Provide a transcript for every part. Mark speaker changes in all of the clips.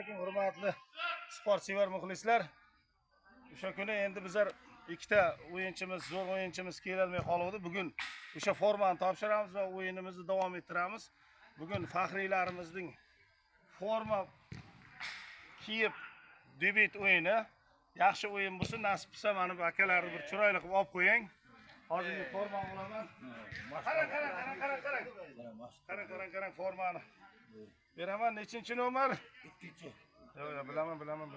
Speaker 1: Hurmatli sportsevar muxlislar, o'sha kuni endi bizlar ikkita o'yinchimiz, zo'r o'yinchimiz kelolmay qoldi. Bugun o'sha formani topshiramiz va o'yinimizni davom ettiramiz. Bugun faxriylarimizning forma kiyib debüt o'yini, yaxshi o'yin bo'lsa, nasib qilsa mana bu akalarni bir chiroyli qilib olib qo'ying. Hozirgi forma olaman. Qarang formani. Beraman, nechinchi nomer?
Speaker 2: 2-chi.
Speaker 1: Yo'q, bilaman.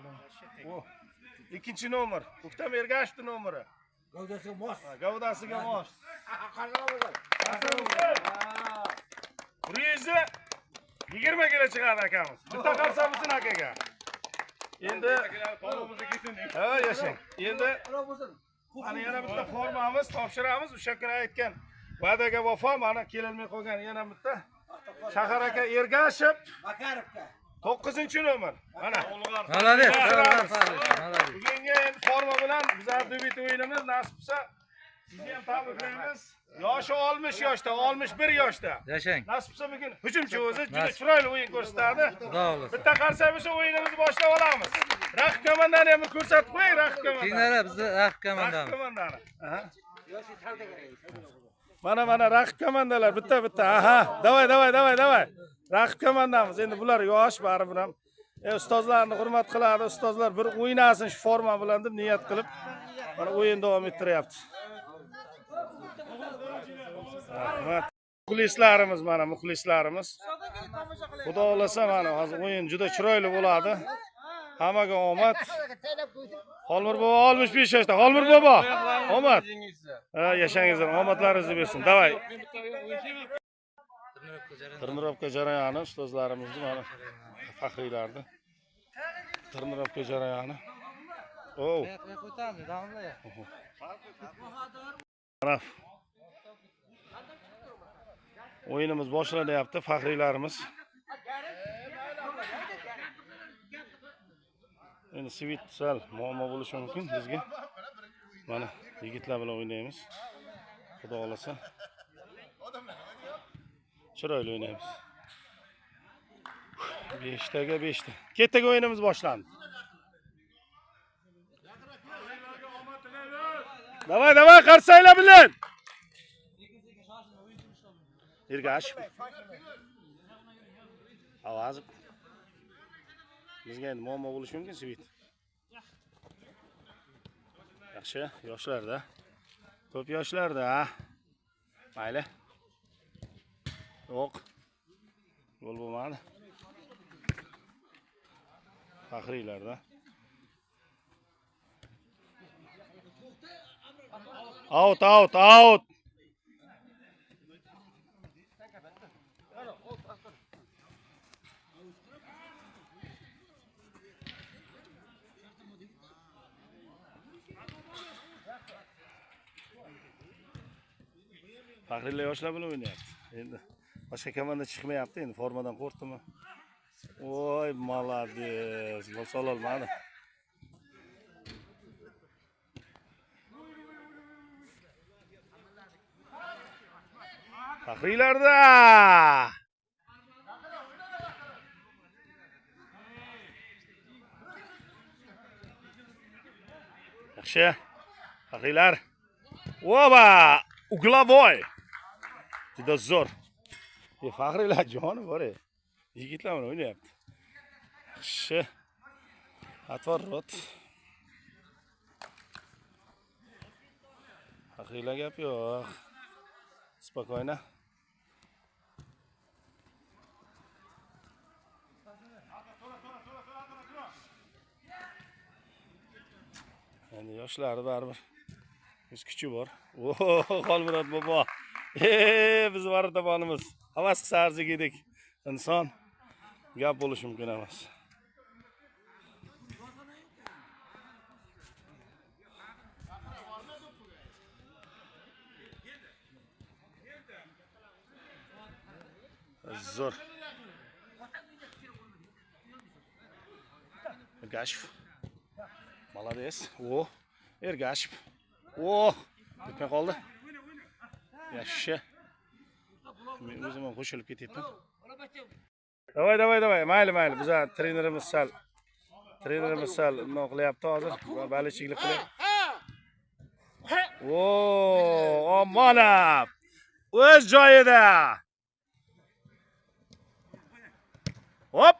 Speaker 1: O, 2-chi nomer. O'ktam Ergashevning nomeri.
Speaker 2: Gavdasiga mos.
Speaker 1: Gavdasiga mos.
Speaker 2: Qarqaraman.
Speaker 1: Prizi 20 kilo chiqadi akamiz. Bitta qarsamisin akaga. Endi qolimizni kesin. Ha, yashang. Endi ana yana bitta formamiz topshiramiz. O'sha kuni aytgan va'daga vafo, mana kelolmay qolgan yana bitta Shahar aka Ergashev
Speaker 2: Makarovga
Speaker 1: 9-nomer. Mana.
Speaker 3: Malades.
Speaker 1: Bugungi endi forma bilan bizlar debüt o'yinimiz nasib qilsa sizni ham tabriklaymiz. Yoshi 60 yoshda, 61 yoshda.
Speaker 3: Yashang.
Speaker 1: Nasib qilsa bugun hujumchi o'zi juda chiroyli o'yin ko'rsatadi.
Speaker 3: Xudo xolasa.
Speaker 1: Bitta qarsa bo'lsa o'yinimizni boshlab olamiz. Raqib komandani ham ko'rsatib qo'ying, raqib komandani.
Speaker 3: Keyinlari bizni raqib komandamiz.
Speaker 1: Raqib komandani. Aha.
Speaker 2: yoshi talda kerak.
Speaker 1: Mana raqib komandalar bitta. Aha, davay. Raqib komandamiz. Endi bular yosh baribir ham. Ustozlarni hurmat qiladi. Ustozlar bir o'ynasin shu forma bilan deb niyat qilib mana o'yin davom ettiryapti. Rahmat. Muxlislarimiz. Xudo xolasa mana hozir o'yin juda chiroyli bo'ladi. Hammaga omad. Xolmir bobo 65 yoshda. Xolmir bobo, omad. Ha, yashangizlar, omadlaringizni bersin. Davay. Trenirovka jarayoni ustozlarimizni mana faxriylarni. Trenirovka jarayoni. Oh. Taraf. O'yinimiz boshlanyapti, faxriylarimiz. Endi svit sal muammo bo'lishi mumkin bizga. Mana yigitlar bilan o'ynaymiz. Xudo xolasa chiroyli o'ynaymiz. 5taga 5ta. Ketdagi o'yinimiz boshlandi. Davay, qarsanglar bilan. Ergashev. Avazib. Bizga endi muammo bo'lishi mumkin svit. Yaxshi, yoshlarda. Ko'p yoshlarda. Mayli. Yo'q. Gol bo'lmadi. Faxriylarda. Out. Faxriylar yoshlar bilan o'ynayapti. Endi boshqa komanda chiqmayapti, endi formadan qo'rqdimi? Voy, malades. Gol sola olmadi. Faxriylarda. Yaxshi. Faxriylar. Oba! Uglovoy. Juda zo'r. Faxriylar joni bor. Yigitlar bilan o'ynayapti. Yaxshi. Atvorot. Faxriylar gap yo'q. Spokojna. Endi yoshlari baribir o'z kuchi bor. Xolmurod bobo. Biz varotabonimiz. Havas qilsa arzigidek inson gap bo'lishi mumkin emas. Zo'r. Ergashev. Malades. Ergashev. Ketmay qoldi. Yaxshi. Men o'zim ham qo'shilib ketyapman. Davay. Mayli. Biz trenerimiz sal nima qilyapti hozir? Balichchilik qilyapti. Oo, omonab. O'z joyida. Hop.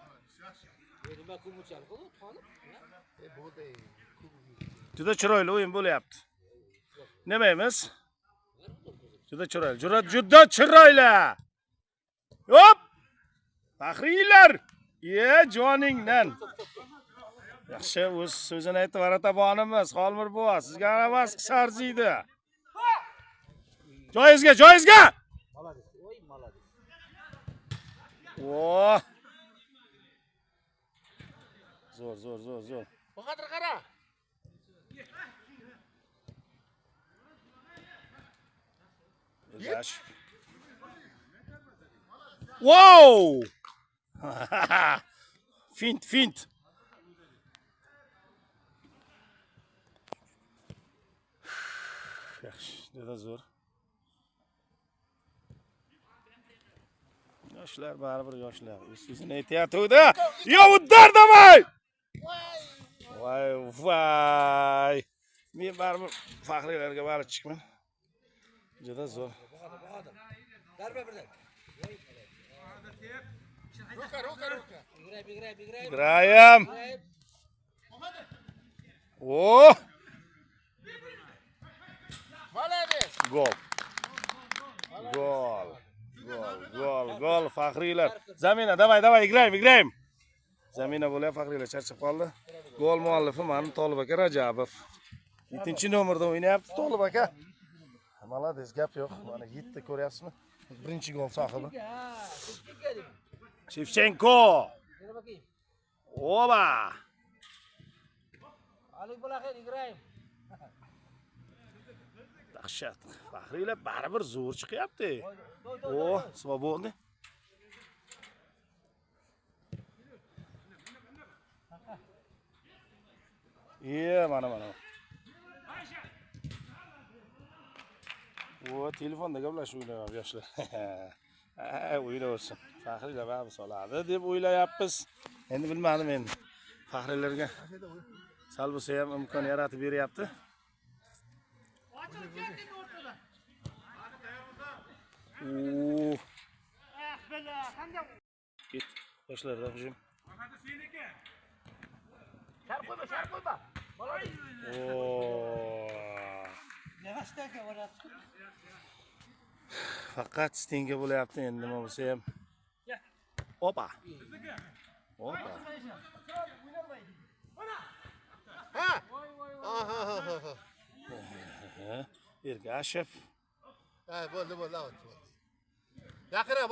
Speaker 1: Juda chiroyli o'yin bo'lyapti. Nimaymiz? Juda chiroyli. Hop! Faxriylar! Joningdan. Yaxshi, o'z so'zini aytib aratabonimiz, Xolmir buva, sizga emas arziydi. Joyizga! O! Zo'r.
Speaker 2: Boqadir qara.
Speaker 1: Wow! Fint. Yaxshi, juda zo'r. Yoshlar baribir yoshlar. O'zini aytayotdi. Yo, uddardamay! Voy. Men baribir faxriylarga bari chiqman. Juda zo'r.
Speaker 2: Darba birdan. Ruka.
Speaker 1: Igrayim. O!
Speaker 2: Молодец.
Speaker 1: Gol faxriylar. Zamina, davay, igrayim. Zamina bo'lyapti, faxriylar charchab qoldi. Gol muallifi mana Tolib aka Rajabov. 7-nomerda o'ynayapti Tolib aka. Молодец, gap yo'q. Mana 7 ko'ryapsizmi? Birinchi gol sohibi. Shevchenko. Oba!
Speaker 2: Ali bo'laxir igrayim.
Speaker 1: Dahshat. Faxriylar baribir zo'r chiqyapti. O, svobodni. Mana. O, telefonda gaplashib o'ynayapti yoshlar. O'ynaversin. Faxriylar baribir soladi deb o'ylayapmiz. Endi bilmadim endi. Faxriylarga sal bo'lsa ham imkon yaratib beryapti. Yoshlarda hujum.
Speaker 2: Shar qo'yma.
Speaker 1: Faqat stenga bo'lyapti endi nima bo'lsa ham. Opa. Ergashev.
Speaker 2: Bo'ldi. Yaqinroq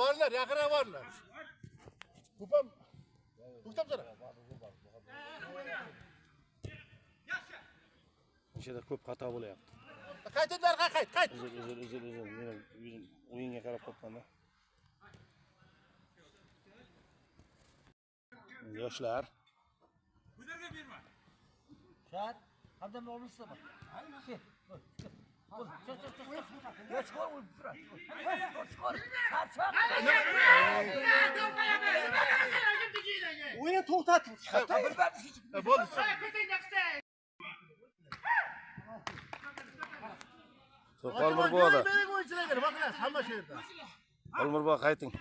Speaker 2: borlar. Kupam so'ra.
Speaker 1: Ichida ko'p xato bo'lyapti.
Speaker 2: Qayt.
Speaker 1: Uzil. Men o'yinga qarab qolibman-da. Yoshlar.
Speaker 2: Shart. Hamdam olmasa bak. O'yin to'xtatib chiqdi. Bo'ldi.
Speaker 1: Xolmir buva.
Speaker 2: Hamma shu yerda.
Speaker 1: Xolmir buva qayting.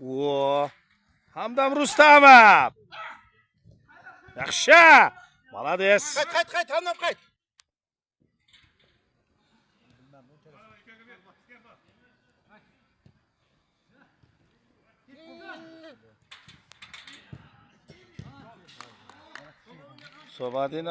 Speaker 1: O! Hamdam Rustamov. Yaxshi. Молодец.
Speaker 2: Qayt, Hamdam qayt.
Speaker 1: Sobadin.